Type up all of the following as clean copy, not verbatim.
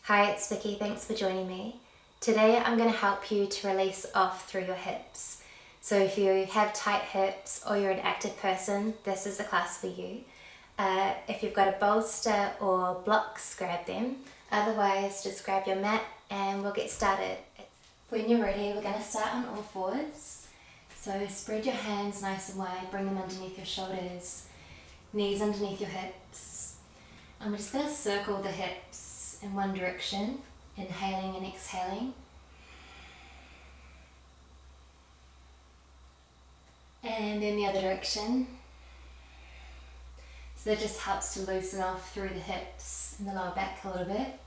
Hi, it's Vicky. Thanks for joining me. Today I'm going to help you to release off through your hips. So if you have tight hips or you're an active person, this is the class for you. If you've got a bolster or blocks, grab them. Otherwise, just grab your mat and we'll get started. When you're ready, we're going to start on all fours. So spread your hands nice and wide, bring them underneath your shoulders, knees underneath your hips. And we're just going to circle the hips in one direction, inhaling and exhaling. And in the other direction. So that just helps to loosen off through the hips and the lower back a little bit.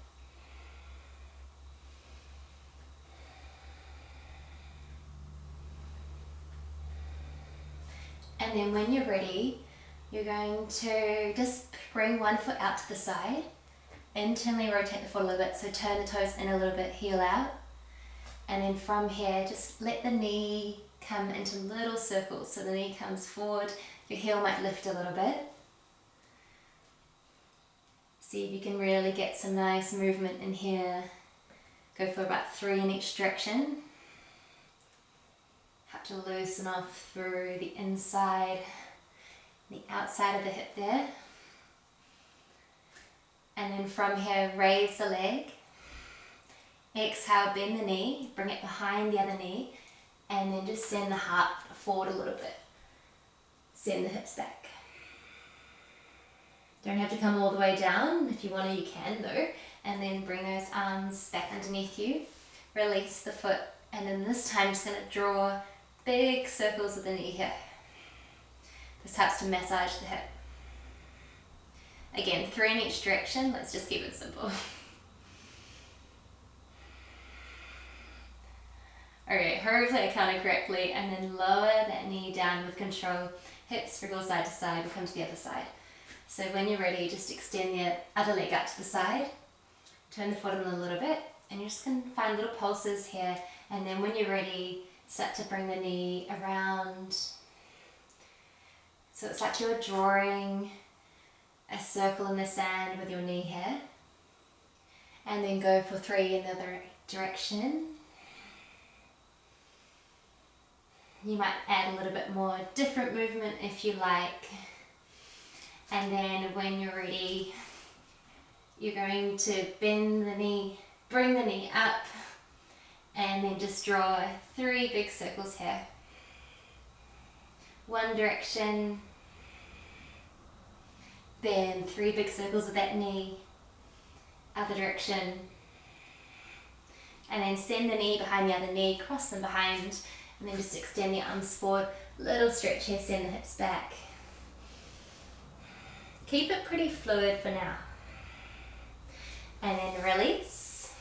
And then when you're ready, you're going to just bring one foot out to the side. Internally rotate the foot a little bit, so turn the toes in a little bit, heel out. And then from here, just let the knee come into little circles. So the knee comes forward, your heel might lift a little bit. See if you can really get some nice movement in here. Go for about 3 in each direction. Have to loosen off through the inside, the outside of the hip there. And then from here, raise the leg. Exhale, bend the knee, bring it behind the other knee, and then just send the heart forward a little bit. Send the hips back. Don't have to come all the way down. If you want to, you can though. And then bring those arms back underneath you. Release the foot, and then this time just going to draw big circles with the knee here. This helps to massage the hip. Again, 3 in each direction. Let's just keep it simple. Okay, hopefully I counted correctly, and then lower that knee down with control. Hips wriggle side to side, we'll come to the other side. So when you're ready, just extend the other leg out to the side. Turn the foot in a little bit, and you're just going to find little pulses here. And then when you're ready, start to bring the knee around. So it's like you're drawing a circle in the sand with your knee here. And then go for 3 in the other direction. You might add a little bit more different movement if you like. And then when you're ready, you're going to bend the knee, bring the knee up, and then just draw 3 big circles here. One direction, then 3 big circles with that knee, other direction, and then send the knee behind the other knee, cross them behind, and then just extend the arms forward, little stretch here, send the hips back. Keep it pretty fluid for now. And then release.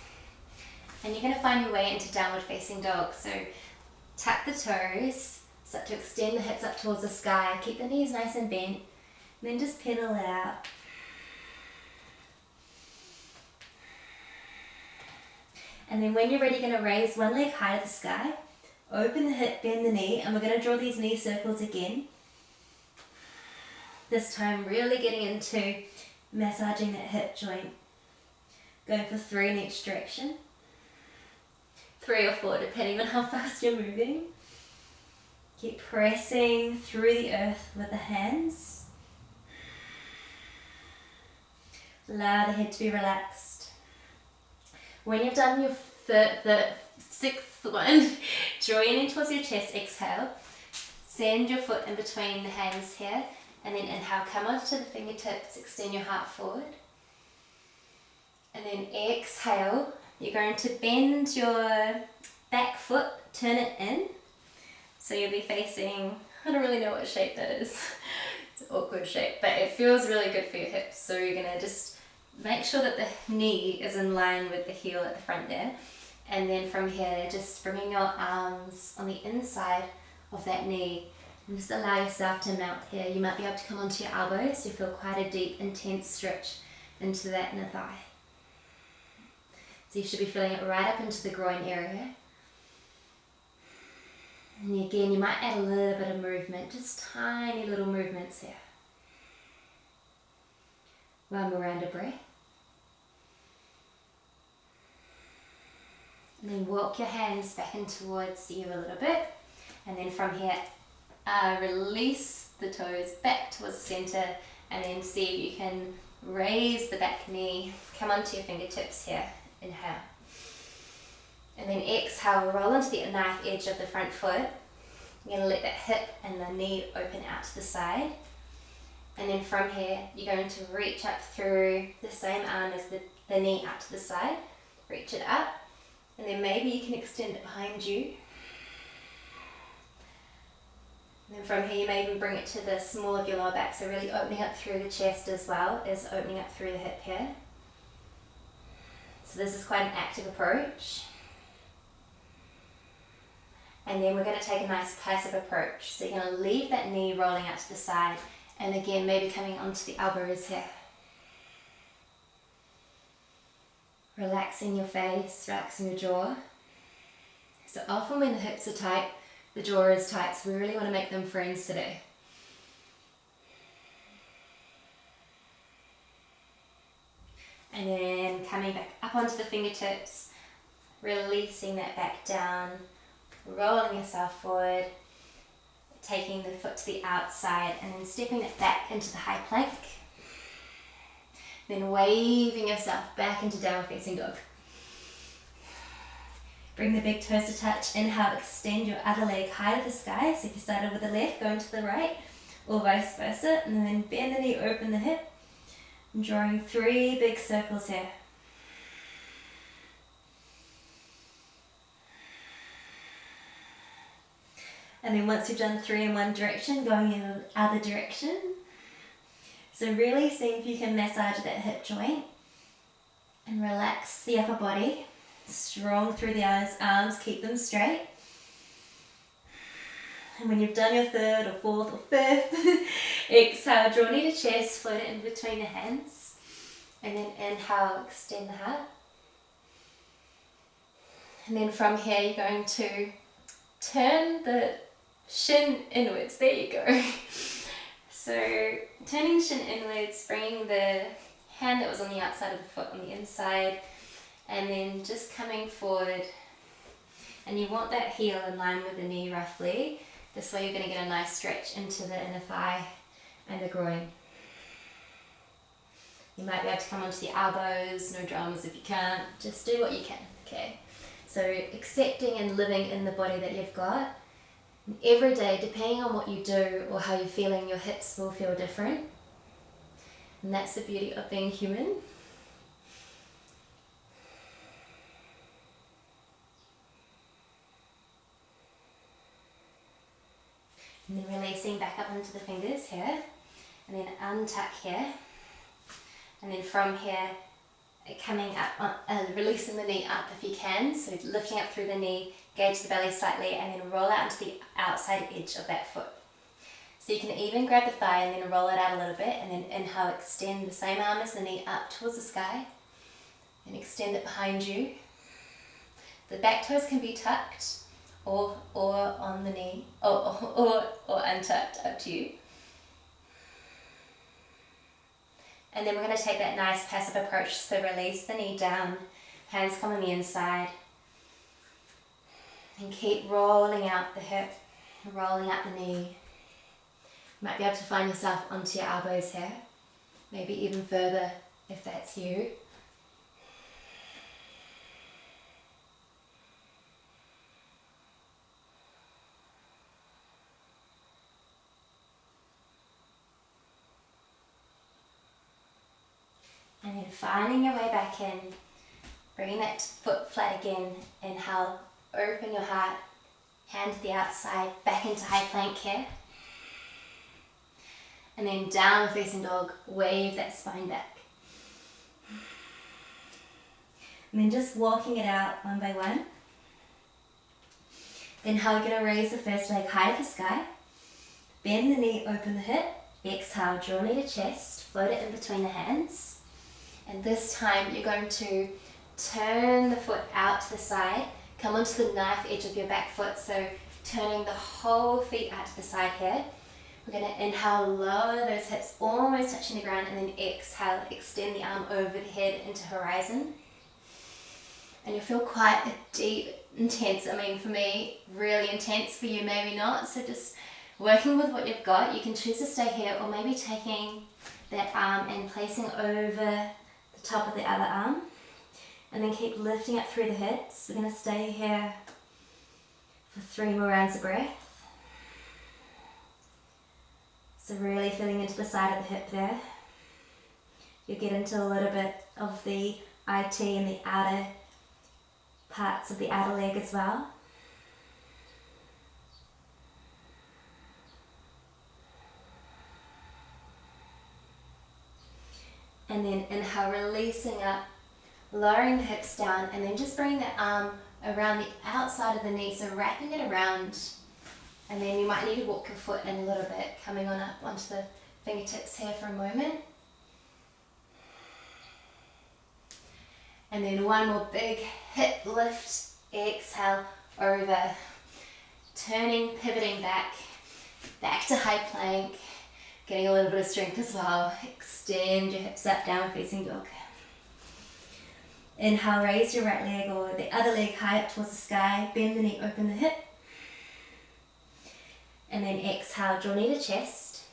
And you're going to find your way into downward facing dog. So tuck the toes, start to extend the hips up towards the sky, keep the knees nice and bent, and then just pedal out. And then when you're ready, you're going to raise one leg high to the sky, open the hip, bend the knee, and we're going to draw these knee circles again. This time really getting into massaging that hip joint. Going for 3 in each direction. 3 or 4 depending on how fast you're moving. Keep pressing through the earth with the hands. Allow the head to be relaxed. When you've done your the 6th one, draw your knee towards your chest, exhale. Send your foot in between the hands here, and then inhale, come onto the fingertips, extend your heart forward. And then exhale, you're going to bend your back foot, turn it in. So you'll be facing, I don't really know what shape that is. It's an awkward shape, but it feels really good for your hips. So you're going to just make sure that the knee is in line with the heel at the front there. And then from here, just bringing your arms on the inside of that knee and just allow yourself to melt here. You might be able to come onto your elbows, so you feel quite a deep, intense stretch into that inner thigh. So you should be feeling it right up into the groin area. And again, you might add a little bit of movement, just tiny little movements here. One more round of breath. And then walk your hands back in towards you a little bit. And then from here, release the toes back towards the center, and then see if you can raise the back knee, come onto your fingertips here, inhale. And then exhale, roll onto the knife edge of the front foot. You're going to let that hip and the knee open out to the side. And then from here, you're going to reach up through the same arm as the knee out to the side. Reach it up. And then maybe you can extend it behind you. And then from here, you may even bring it to the small of your lower back. So really opening up through the chest as well as opening up through the hip here. So this is quite an active approach. And then we're going to take a nice passive approach. So you're going to leave that knee rolling out to the side. And again, maybe coming onto the elbows here. Relaxing your face, relaxing your jaw. So often when the hips are tight, the jaw is tight. So we really want to make them friends today. And then coming back up onto the fingertips, releasing that back down. Rolling yourself forward, taking the foot to the outside and then stepping it back into the high plank. Then waving yourself back into downward facing dog. Bring the big toes to touch. Inhale, extend your other leg high to the sky. So if you started with the left, go into the right, or vice versa. And then bend the knee, open the hip. I'm drawing 3 big circles here. And then once you've done 3 in one direction, going in the other direction. So really seeing if you can massage that hip joint and relax the upper body. Strong through the arms, keep them straight. And when you've done your 3rd or 4th or 5th, exhale, draw knee to chest, float it in between the hands. And then inhale, extend the heart. And then from here, you're going to turn the shin inwards. There you go. So turning the shin inwards, bringing the hand that was on the outside of the foot on the inside, and then just coming forward. And you want that heel in line with the knee roughly. This way you're going to get a nice stretch into the inner thigh and the groin. You might be able to come onto the elbows, no dramas if you can't. Just do what you can, okay? So accepting and living in the body that you've got. Every day, depending on what you do or how you're feeling, your hips will feel different. And that's the beauty of being human. And then releasing back up into the fingers here. And then untuck here. And then from here, coming up, releasing the knee up if you can. So lifting up through the knee, gauge the belly slightly, and then roll out into the outside edge of that foot. So you can even grab the thigh and then roll it out a little bit, and then inhale, extend the same arm as the knee up towards the sky, and extend it behind you. The back toes can be tucked or on the knee, or untucked, up to you. And then we're going to take that nice passive approach. So release the knee down, hands come on the inside. And keep rolling out the hip, rolling out the knee. You might be able to find yourself onto your elbows here. Maybe even further if that's you. And then finding your way back in, bringing that foot flat again. Inhale, open your heart, hand to the outside, back into high plank here. And then downward facing dog, wave that spine back. And then just walking it out one by one. Then how you're going to raise the first leg high to the sky. Bend the knee, open the hip. Exhale, draw knee to chest, float it in between the hands. And this time you're going to turn the foot out to the side, come onto the knife edge of your back foot, so turning the whole feet out to the side here. We're going to inhale, lower those hips, almost touching the ground, and then exhale, extend the arm over the head into horizon. And you'll feel quite a deep, intense, I mean for me, really intense, for you maybe not. So just working with what you've got. You can choose to stay here, or maybe taking that arm and placing over the top of the other arm. And then keep lifting up through the hips. We're going to stay here for 3 more rounds of breath. So really feeling into the side of the hip there. You'll get into a little bit of the IT and the outer parts of the outer leg as well. And then inhale, releasing up, lowering the hips down, and then just bringing the arm around the outside of the knee, so wrapping it around. And then you might need to walk your foot in a little bit, coming on up onto the fingertips here for a moment. And then one more big hip lift, exhale, over, turning, pivoting back to high plank, getting a little bit of strength as well. Extend your hips up, downward facing dog. Inhale, raise your right leg or the other leg high up towards the sky, bend the knee, open the hip. And then exhale, draw knee to chest,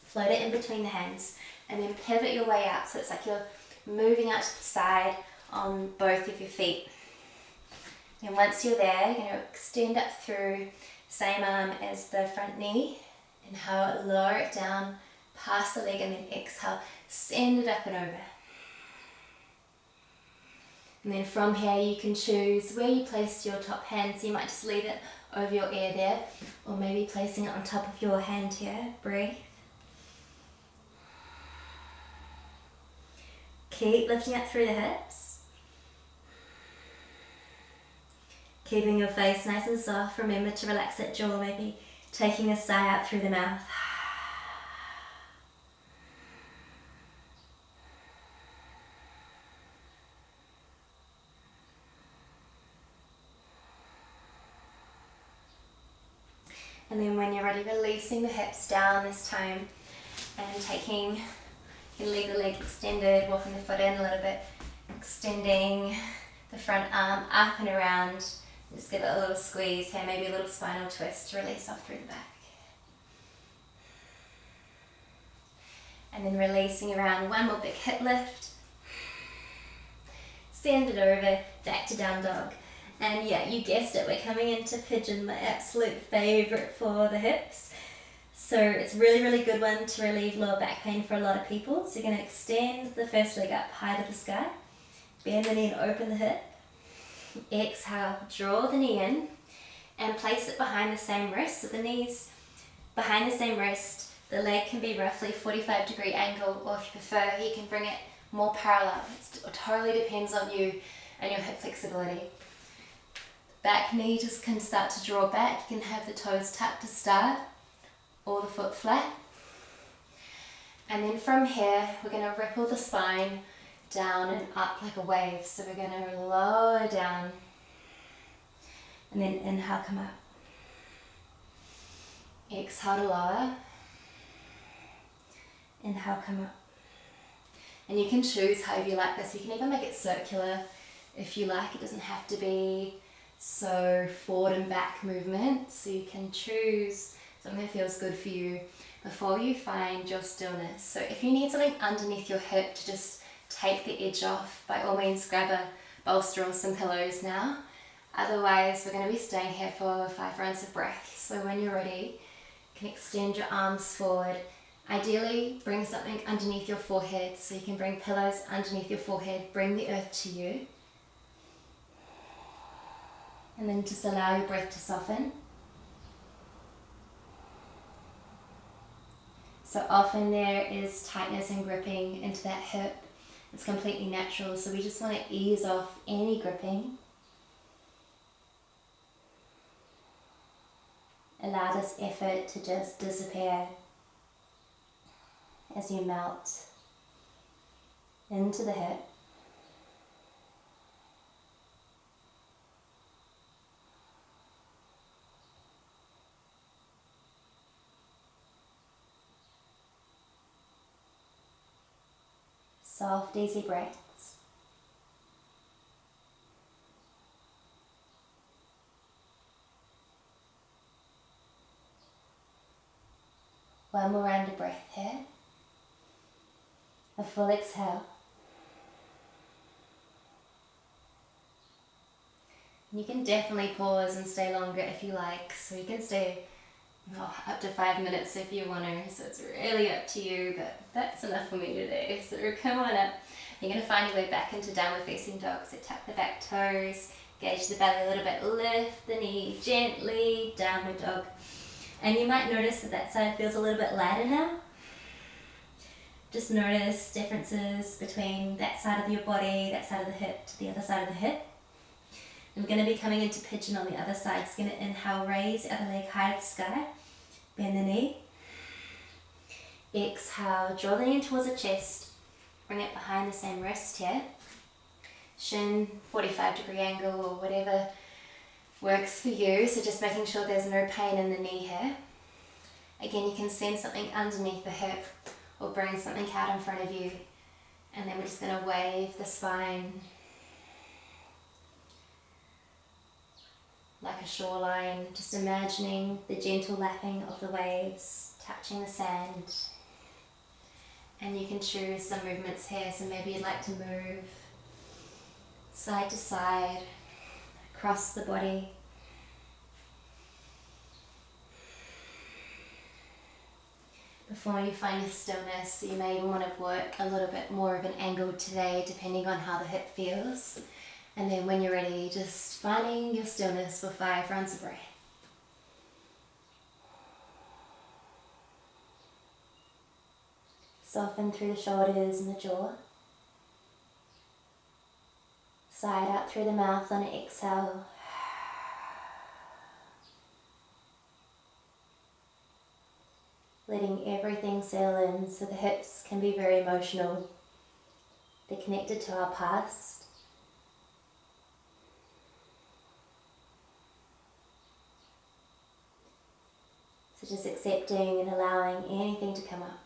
float it in between the hands, and then pivot your way out, so it's like you're moving out to the side on both of your feet. And once you're there, you're going to extend up through, same arm as the front knee. Inhale, lower it down past the leg, and then exhale, send it up and over. And then from here you can choose where you place your top hand, so you might just leave it over your ear there, or maybe placing it on top of your hand here. Breathe. Keep lifting up through the hips. Keeping your face nice and soft. Remember to relax that jaw, maybe taking a sigh out through the mouth. And then when you're ready, releasing the hips down this time, and taking, you can leave the leg extended, walking the foot in a little bit, extending the front arm up and around. Just give it a little squeeze here, maybe a little spinal twist to release off through the back. And then releasing around, one more big hip lift. Send it over, back to down dog. And yeah, you guessed it, we're coming into Pigeon, my absolute favourite for the hips. So it's a really, really good one to relieve lower back pain for a lot of people. So you're going to extend the first leg up high to the sky, bend the knee and open the hip. Exhale, draw the knee in and place it behind the same wrist. So the knee's behind the same wrist. The leg can be roughly 45-degree angle, or if you prefer, you can bring it more parallel. It totally depends on you and your hip flexibility. Back knee just can start to draw back. You can have the toes tucked to start, or the foot flat. And then from here, we're going to ripple the spine down and up like a wave. So we're going to lower down, and then inhale, come up. Exhale to lower. Inhale, come up. And you can choose however you like this. You can even make it circular if you like. It doesn't have to be so forward and back movement. So you can choose something that feels good for you before you find your stillness. So if you need something underneath your hip to just take the edge off, by all means grab a bolster or some pillows now. Otherwise, we're going to be staying here for 5 rounds of breath. So when you're ready, you can extend your arms forward. Ideally, bring something underneath your forehead, so you can bring pillows underneath your forehead, bring the earth to you. And then just allow your breath to soften. So often there is tightness and gripping into that hip. It's completely natural, so we just want to ease off any gripping. Allow this effort to just disappear as you melt into the hip. Soft, easy breaths. One more round of breath here. A full exhale. You can definitely pause and stay longer if you like, so you can stay up to 5 minutes if you want to, so it's really up to you, but that's enough for me today. So come on up. You're going to find your way back into downward facing dog, so tuck the back toes, gauge the belly a little bit, lift the knee gently, downward dog. And you might notice that that side feels a little bit lighter now. Just notice differences between that side of your body, that side of the hip to the other side of the hip. And we're going to be coming into pigeon on the other side. So going to inhale, raise the other leg high to the sky, bend the knee. Exhale, draw the knee towards the chest, bring it behind the same wrist here. Shin, 45-degree angle or whatever works for you. So just making sure there's no pain in the knee here. Again, you can send something underneath the hip or bring something out in front of you. And then we're just going to wave the spine like a shoreline, just imagining the gentle lapping of the waves, touching the sand. And you can choose some movements here, so maybe you'd like to move side to side, across the body. Before you find your stillness, you may even want to work a little bit more of an angle today, depending on how the hip feels. And then when you're ready, just finding your stillness for 5 rounds of breath. Soften through the shoulders and the jaw. Side out through the mouth on an exhale. Letting everything settle in, so the hips can be very emotional. They're connected to our past. So just accepting and allowing anything to come up.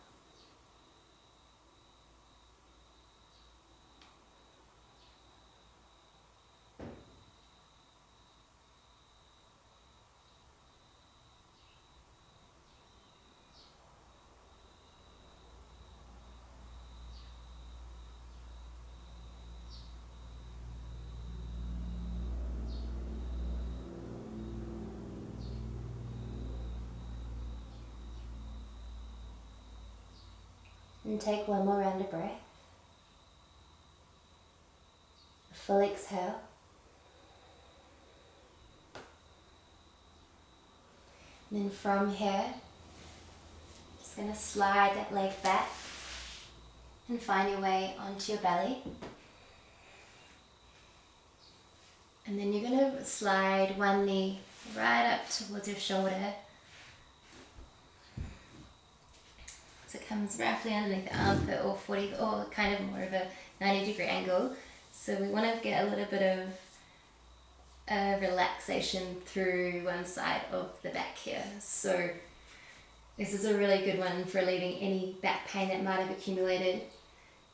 And take one more round of breath. A full exhale. And then from here, just going to slide that leg back and find your way onto your belly. And then you're going to slide one knee right up towards your shoulder. So it comes roughly underneath the armpit, or 40, or kind of more of a 90-degree angle. So we want to get a little bit of relaxation through one side of the back here. So this is a really good one for relieving any back pain that might have accumulated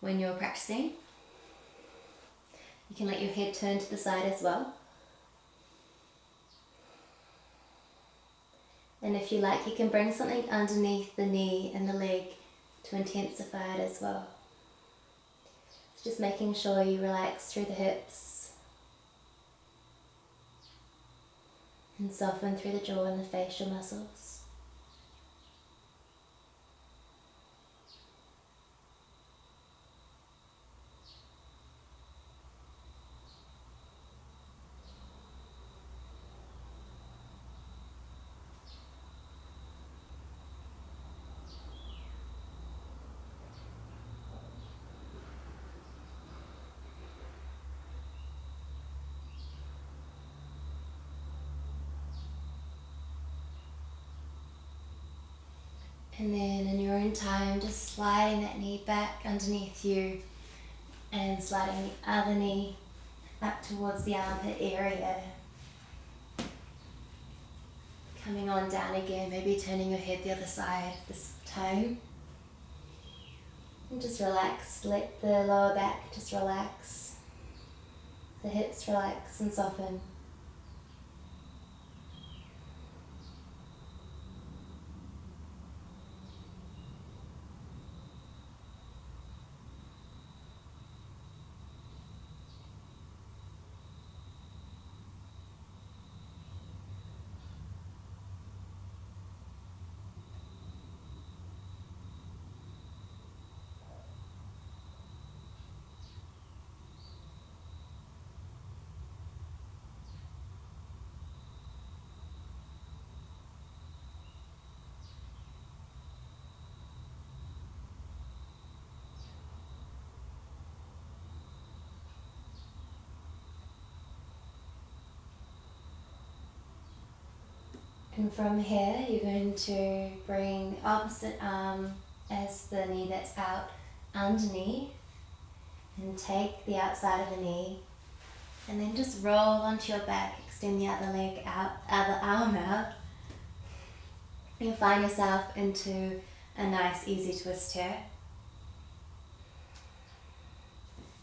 when you're practicing. You can let your head turn to the side as well. And if you like, you can bring something underneath the knee and the leg to intensify it as well. Just making sure you relax through the hips and soften through the jaw and the facial muscles. And then in your own time, just sliding that knee back underneath you and sliding the other knee up towards the armpit area. Coming on down again, maybe turning your head the other side this time. And just relax, let the lower back just relax. The hips relax and soften. And from here, you're going to bring opposite arm as the knee that's out underneath, and take the outside of the knee, and then just roll onto your back, extend the other leg out, other arm out. You'll find yourself into a nice easy twist here.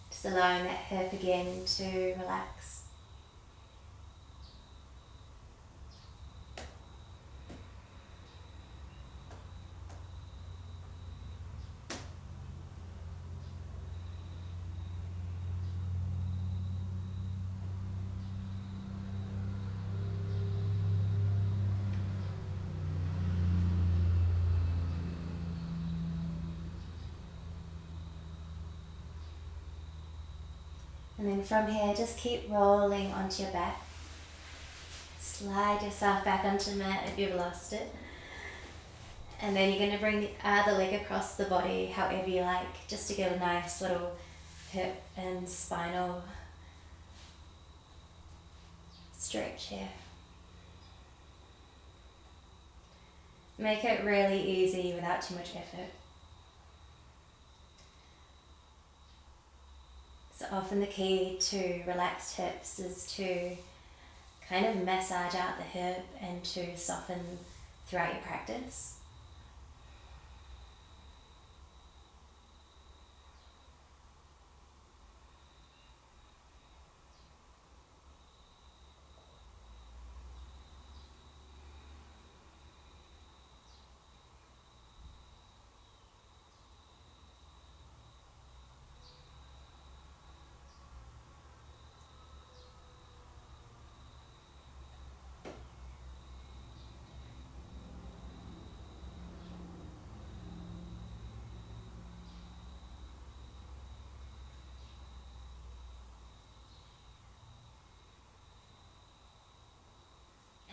Just allowing that hip again to relax. And then from here, just keep rolling onto your back. Slide yourself back onto the mat if you've lost it. And then you're going to bring the other leg across the body, however you like, just to get a nice little hip and spinal stretch here. Make it really easy without too much effort. So often the key to relaxed hips is to kind of massage out the hip and to soften throughout your practice.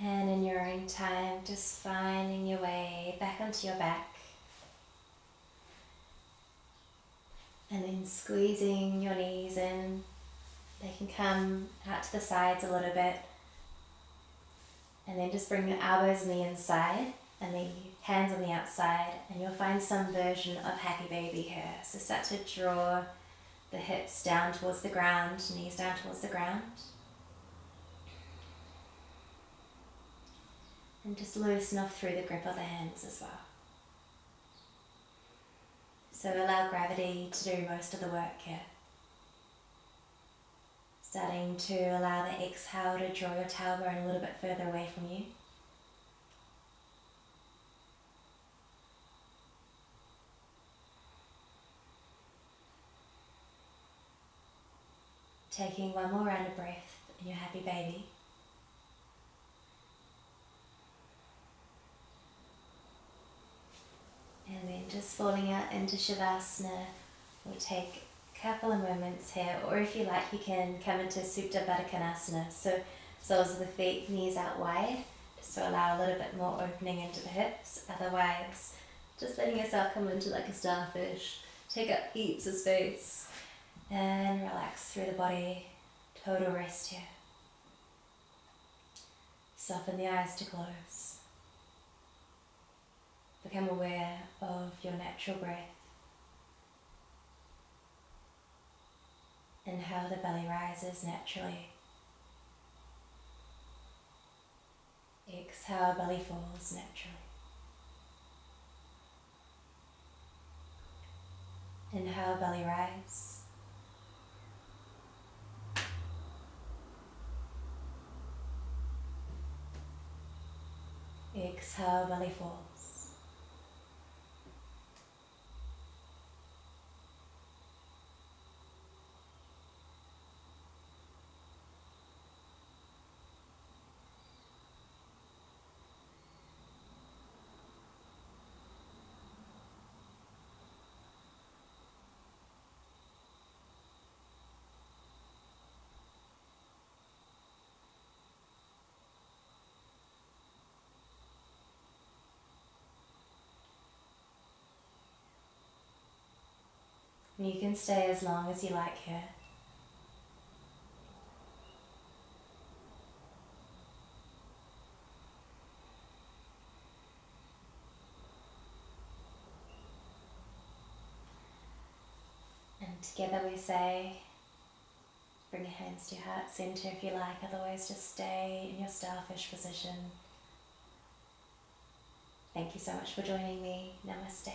And in your own time, just finding your way back onto your back. And then squeezing your knees in. They can come out to the sides a little bit. And then just bring your elbows on the inside and the hands on the outside. And you'll find some version of happy baby here. So start to draw the hips down towards the ground, knees down towards the ground. And just loosen off through the grip of the hands as well. So allow gravity to do most of the work here. Starting to allow the exhale to draw your tailbone a little bit further away from you. Taking one more round of breath in your happy baby. And then just falling out into Shavasana. We'll take a couple of moments here, or if you like, you can come into Supta Baddha Konasana. So soles of the feet, knees out wide, just to allow a little bit more opening into the hips. Otherwise, just letting yourself come into like a starfish. Take up heaps of space and relax through the body. Total rest here. Soften the eyes to close. Become aware of your natural breath and how the belly rises naturally. Exhale, belly falls naturally. Inhale, belly rise. Exhale, belly falls. And you can stay as long as you like here. And together we say, bring your hands to your heart center if you like, otherwise just stay in your starfish position. Thank you so much for joining me. Namaste.